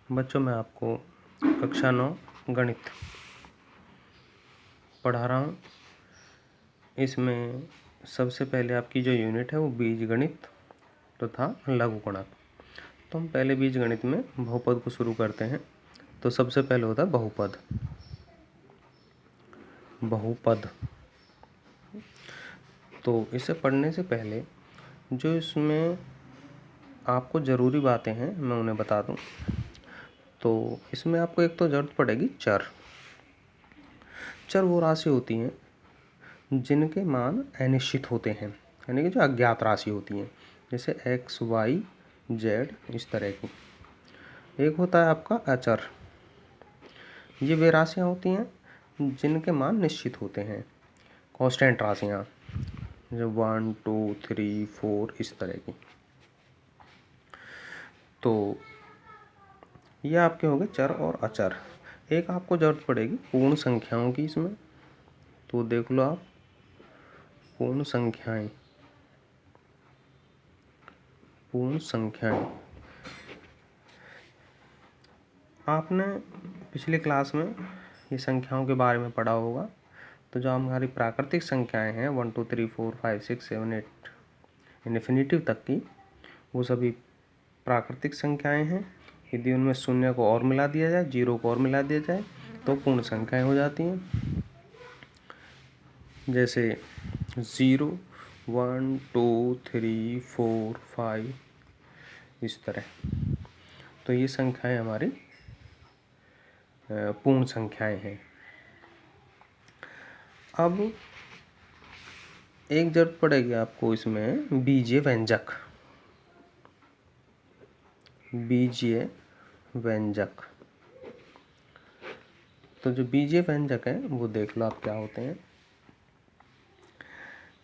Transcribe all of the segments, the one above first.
बच्चों मैं आपको कक्षा 9 गणित पढ़ा रहा हूँ। इसमें सबसे पहले आपकी जो यूनिट है वो बीजगणित तथा लघुगणक। तो हम पहले बीजगणित में बहुपद को शुरू करते हैं। तो सबसे पहले होता है बहुपद। बहुपद तो इसे पढ़ने से पहले जो इसमें आपको ज़रूरी बातें हैं मैं उन्हें बता दूं। तो इसमें आपको एक तो ज़रूरत पड़ेगी चर। चर वो राशि होती हैं जिनके मान अनिश्चित होते हैं, यानी कि जो अज्ञात राशि होती हैं, जैसे x, y, z इस तरह की। एक होता है आपका अचर। ये वे राशियाँ होती हैं जिनके मान निश्चित होते हैं, कांस्टेंट राशियाँ, जो 1, 2, 3, 4 इस तरह की। तो ये आपके हो गए चर और अचर। एक आपको ज़रूरत पड़ेगी पूर्ण संख्याओं की इसमें। तो देख लो आप, पूर्ण संख्याएं। पूर्ण संख्याएं आपने पिछली क्लास में ये संख्याओं के बारे में पढ़ा होगा। तो जो हमारी प्राकृतिक संख्याएं हैं 1, 2, 3, 4, 5, 6, 7, 8 इन्फिनिटिव तक की, वो सभी प्राकृतिक संख्याएं हैं। यदि उनमें शून्य को और मिला दिया जाए, 0 को और मिला दिया जाए, तो पूर्ण संख्याएं हो जाती हैं। जैसे 0, 1, 2, 3, 4, 5 इस तरह। तो ये संख्याएं हमारी पूर्ण संख्याएं हैं। अब एक जरूरत पड़ेगी आपको इसमें बीजीय व्यंजक। बीजीय व्यंजक। तो जो बीजीय व्यंजक है वो देख लो आप क्या होते हैं।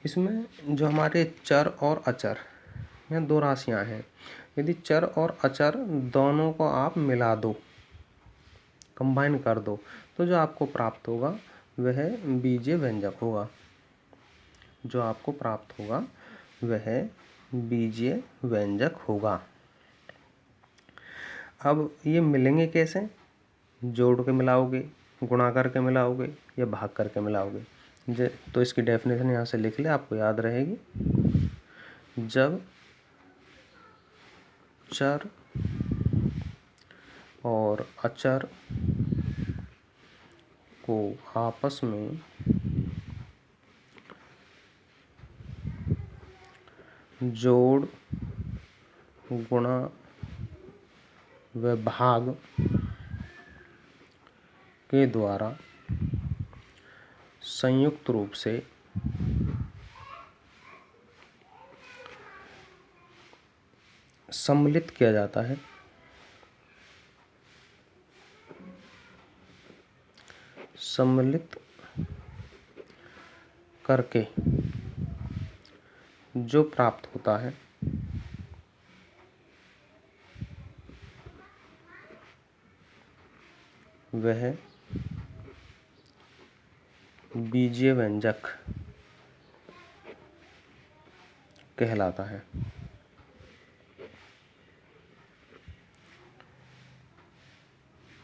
इसमें जो हमारे चर और अचर, यहाँ दो राशियां हैं, यदि चर और अचर दोनों को आप मिला दो, कंबाइन कर दो, तो जो आपको प्राप्त होगा वह बीजीय व्यंजक होगा। जो आपको प्राप्त होगा वह बीजीय व्यंजक होगा। अब ये मिलेंगे कैसे? जोड़ के मिलाओगे, गुणा करके मिलाओगे या भाग करके मिलाओगे। तो इसकी डेफिनेशन यहाँ से लिख ले, आपको याद रहेगी। जब चर और अचर को आपस में जोड़, गुणा व भाग के द्वारा संयुक्त रूप से सम्मिलित किया जाता है, सम्मिलित करके जो प्राप्त होता है वह बीजीय व्यंजक कहलाता है।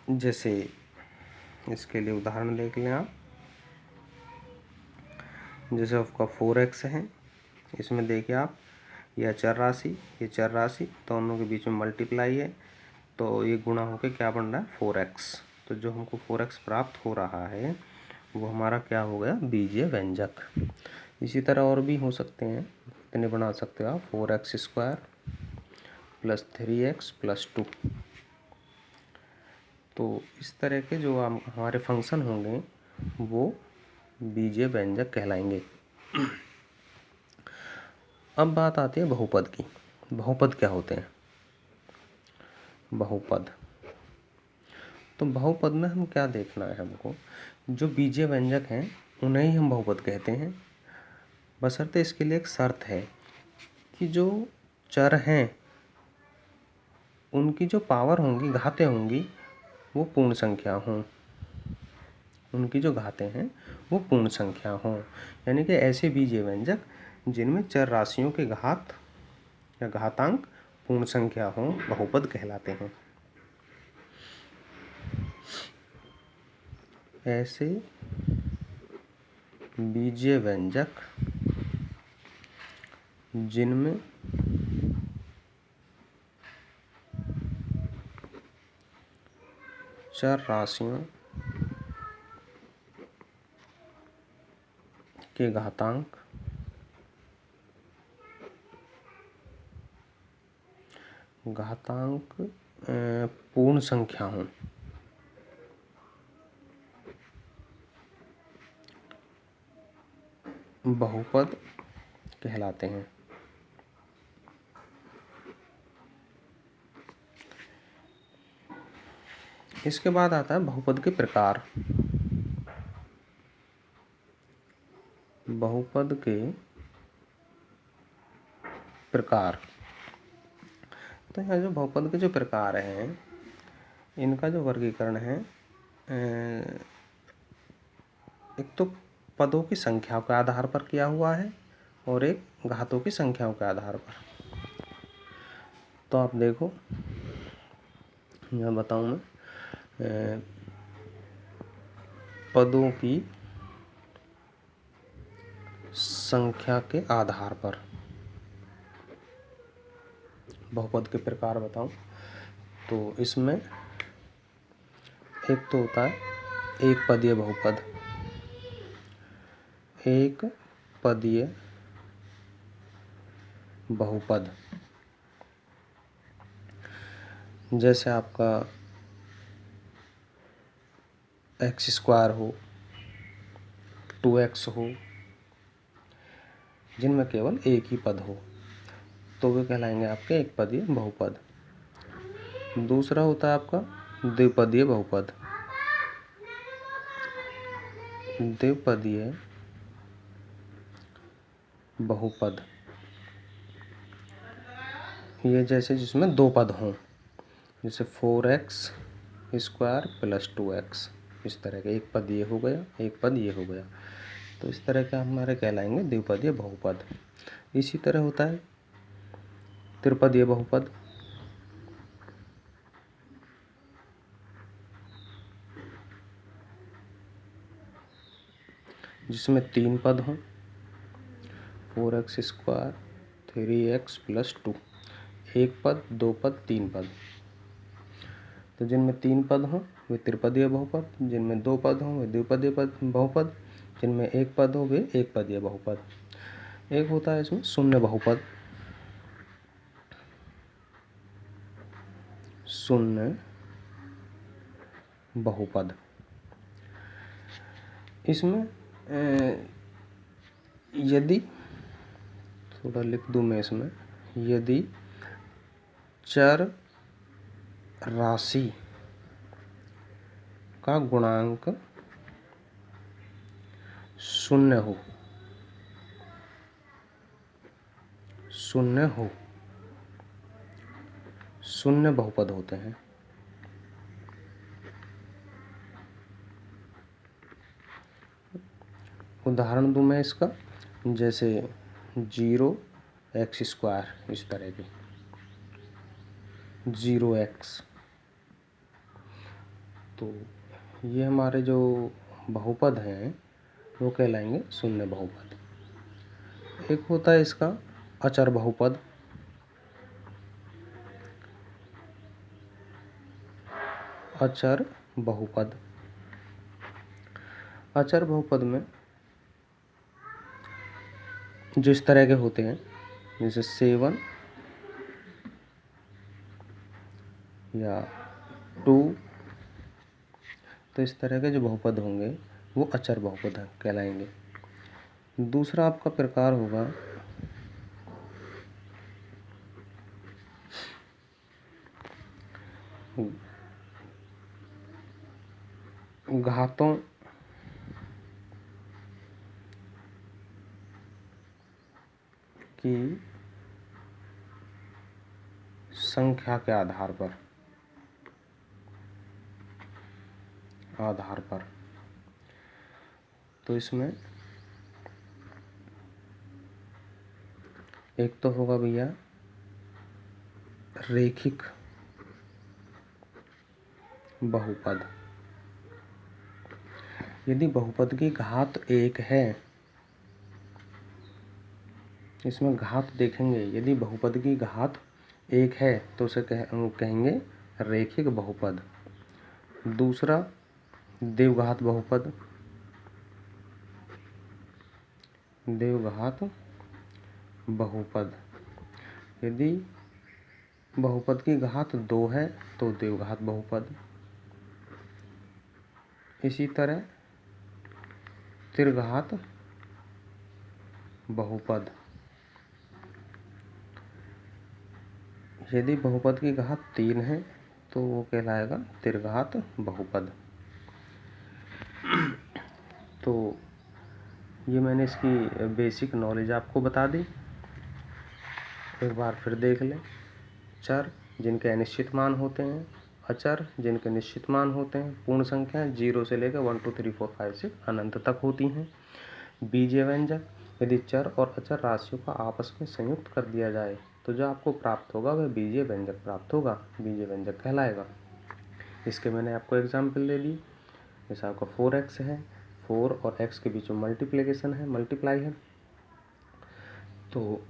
जैसे इसके लिए उदाहरण देख लें आप। जैसे आपका 4x है, इसमें देखिए आप, यह चर राशि, ये चर राशि, दोनों के बीच में मल्टीप्लाई है, तो ये गुणा होकर क्या बन रहा है 4x। तो जो हमको 4x प्राप्त हो रहा है वो हमारा क्या हो गया, बीजीय व्यंजक। इसी तरह और भी हो सकते हैं, इतने बना सकते हो आप, 4x² + 3x + 2। तो इस तरह के जो हमारे फंक्शन होंगे वो बीजीय व्यंजक कहलाएंगे। अब बात आती है बहुपद की। बहुपद क्या होते हैं? बहुपद, तो बहुपद में हम क्या देखना है हमको, जो बीजीय व्यंजक हैं उन्हें ही हम बहुपद कहते हैं। बशर्ते इसके लिए एक शर्त है कि जो चर हैं उनकी जो पावर होंगी, घातें होंगी, वो पूर्ण संख्या हों। उनकी जो घातें हैं वो पूर्ण संख्या हों, यानी कि ऐसे बीजीय व्यंजक जिनमें चर राशियों के घात या घातांक पूर्ण संख्या हों बहुपद कहलाते हैं। ऐसे बीजीय व्यंजक जिनमें चर राशियों के घातांक पूर्ण संख्या हों। बहुपद कहलाते हैं। इसके बाद आता है बहुपद के प्रकार। बहुपद के प्रकार, तो यहाँ जो बहुपद के जो प्रकार हैं, इनका जो वर्गीकरण है, एक तो पदों की संख्या के आधार पर किया हुआ है और एक घातों की संख्याओं के आधार पर। तो आप देखो, यहाँ बताऊँ मैं, पदों की संख्या के आधार पर बहुपद के प्रकार बताऊं तो इसमें एक तो होता है एक पदीय बहुपद। एक पदीय बहुपद जैसे आपका x स्क्वायर हो, 2x हो, जिनमें केवल एक ही पद हो, तो वे कहलाएंगे आपके एक पदीय बहुपद। दूसरा होता है आपका द्विपदीय बहुपद। द्विपदीय बहुपद ये जैसे जिसमें दो पद हों, जैसे 4x स्क्वायर प्लस 2x, इस तरह का एक पद ये हो गया, एक पद ये हो गया, तो इस तरह के हमारे कहलाएंगे द्विपदीय बहुपद। इसी तरह होता है त्रिपदीय बहुपद। जिसमें तीन पद हों, 4x स्क्वायर 3x प्लस 2, एक पद, दो पद, तीन पद। तो जिनमें तीन पद हों वे त्रिपदीय बहुपद, जिनमें दो पद हों वे द्विपदीय बहुपद, जिनमें एक पद हो वे एक पदीय बहुपद। एक होता है इसमें शून्य बहुपद। शून्य बहुपद, इसमें यदि थोड़ा लिख दूं मैं इसमें, यदि चर राशि का गुणांक शून्य हो, शून्य बहुपद होते हैं। उदाहरण दूं मैं इसका, जैसे 0x स्क्वायर, इस तरह की 0x, तो ये हमारे जो बहुपद हैं वो कहलाएंगे शून्य बहुपद। एक होता है इसका अचर बहुपद। अचर बहुपद, अचर बहुपद में जो इस तरह के होते हैं, जैसे 7 या 2, तो इस तरह के जो बहुपद होंगे वो अचर बहुपद कहलाएंगे। दूसरा आपका प्रकार होगा घातों की संख्या के आधार पर। तो इसमें एक तो होगा भैया रेखिक बहुपद। यदि बहुपद की घात 1 है, इसमें घात देखेंगे, यदि बहुपद की घात 1 है तो उसे कहेंगे रैखिक बहुपद। दूसरा देवघात बहुपद, देवघात बहुपद। यदि बहुपद की घात 2 है तो देवघात बहुपद। इसी तरह त्रिघात बहुपद। यदि बहुपद की घात 3 है तो वो कहलाएगा त्रिघात बहुपद। तो ये मैंने इसकी बेसिक नॉलेज आपको बता दी। एक बार फिर देख लें। चर जिनके अनिश्चित मान होते हैं, अचर जिनके निश्चित मान होते हैं, पूर्ण संख्या 0 से लेकर 1 2 3 4 5 6 अनंत तक होती हैं। बीजीय व्यंजक, यदि चर और अचर राशियों का आपस में संयुक्त कर दिया जाए तो जो आपको प्राप्त होगा वह बीजीय व्यंजक प्राप्त होगा, बीजीय व्यंजक कहलाएगा। इसके मैंने आपको एग्जाम्पल दे दी। जैसे आपका 4x है, 4 और x के बीच में मल्टीप्लिकेशन है, मल्टीप्लाई है, तो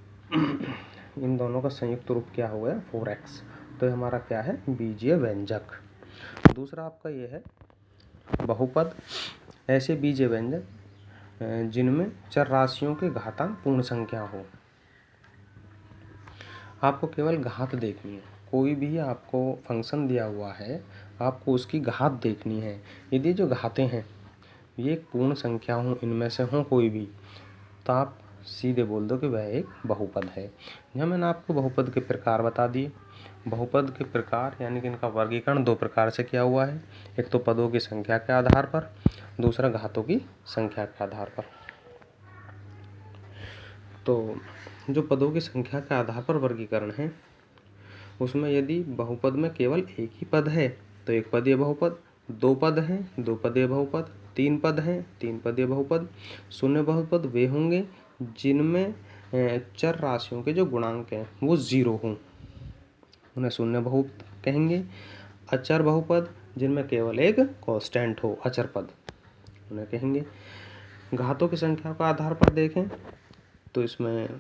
इन दोनों का संयुक्त रूप क्या हो गया 4x, तो ये हमारा क्या है बीजीय व्यंजक। दूसरा आपका ये है बहुपद, ऐसे बीजीय व्यंजक जिनमें चर राशियों के घातांक पूर्ण संख्या हो। आपको केवल घात देखनी है, कोई भी आपको फंक्शन दिया हुआ है, आपको उसकी घात देखनी है। यदि जो घातें हैं ये एक पूर्ण संख्या हो, इनमें से हो कोई भी, तो आप सीधे बोल दो कि वह एक बहुपद है। यहाँ मैंने आपको बहुपद के प्रकार बता दिए। बहुपद के प्रकार यानी कि इनका वर्गीकरण 2 प्रकार से किया हुआ है। एक तो पदों की संख्या के आधार पर, दूसरा घातों की संख्या के आधार पर। तो जो पदों की संख्या के आधार पर वर्गीकरण है, उसमें यदि बहुपद में केवल एक ही पद है तो एक पदीय बहुपद, 2 पद हैं 2 पदीय बहुपद, 3 पद हैं 3 पदीय बहुपद। शून्य बहुपद वे होंगे जिनमें चर राशियों के जो गुणांक हैं वो 0 हों, उन्हें शून्य बहुपद कहेंगे। अचर बहुपद जिनमें केवल एक कांस्टेंट हो, अचर पद, उन्हें कहेंगे। घातों की संख्या के आधार पर देखें तो इसमें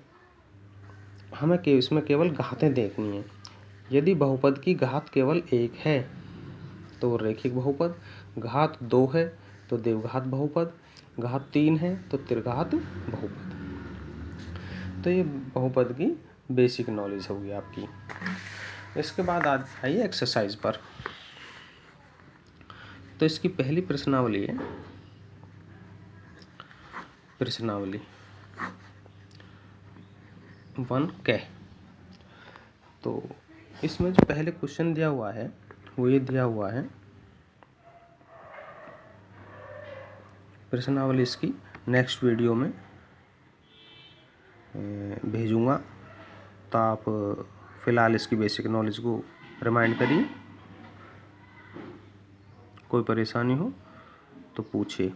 हमें इसमें केवल घातें देखनी है। यदि बहुपद की घात केवल 1 है तो रैखिक बहुपद, घात 2 है तो देवघात बहुपद, घात 3 है तो त्रिघात बहुपद। तो ये बहुपद की बेसिक नॉलेज होगी आपकी। इसके बाद आज आइए एक्सरसाइज पर। तो इसकी पहली प्रश्नावली है, प्रश्नावली 1 कह। तो इसमें जो पहले क्वेश्चन दिया हुआ है वो ये दिया हुआ है, प्रश्नावली इसकी नेक्स्ट वीडियो में भेजूंगा, तो आप फ़िलहाल इसकी बेसिक नॉलेज को रिमाइंड करिए। कोई परेशानी हो तो पूछिए।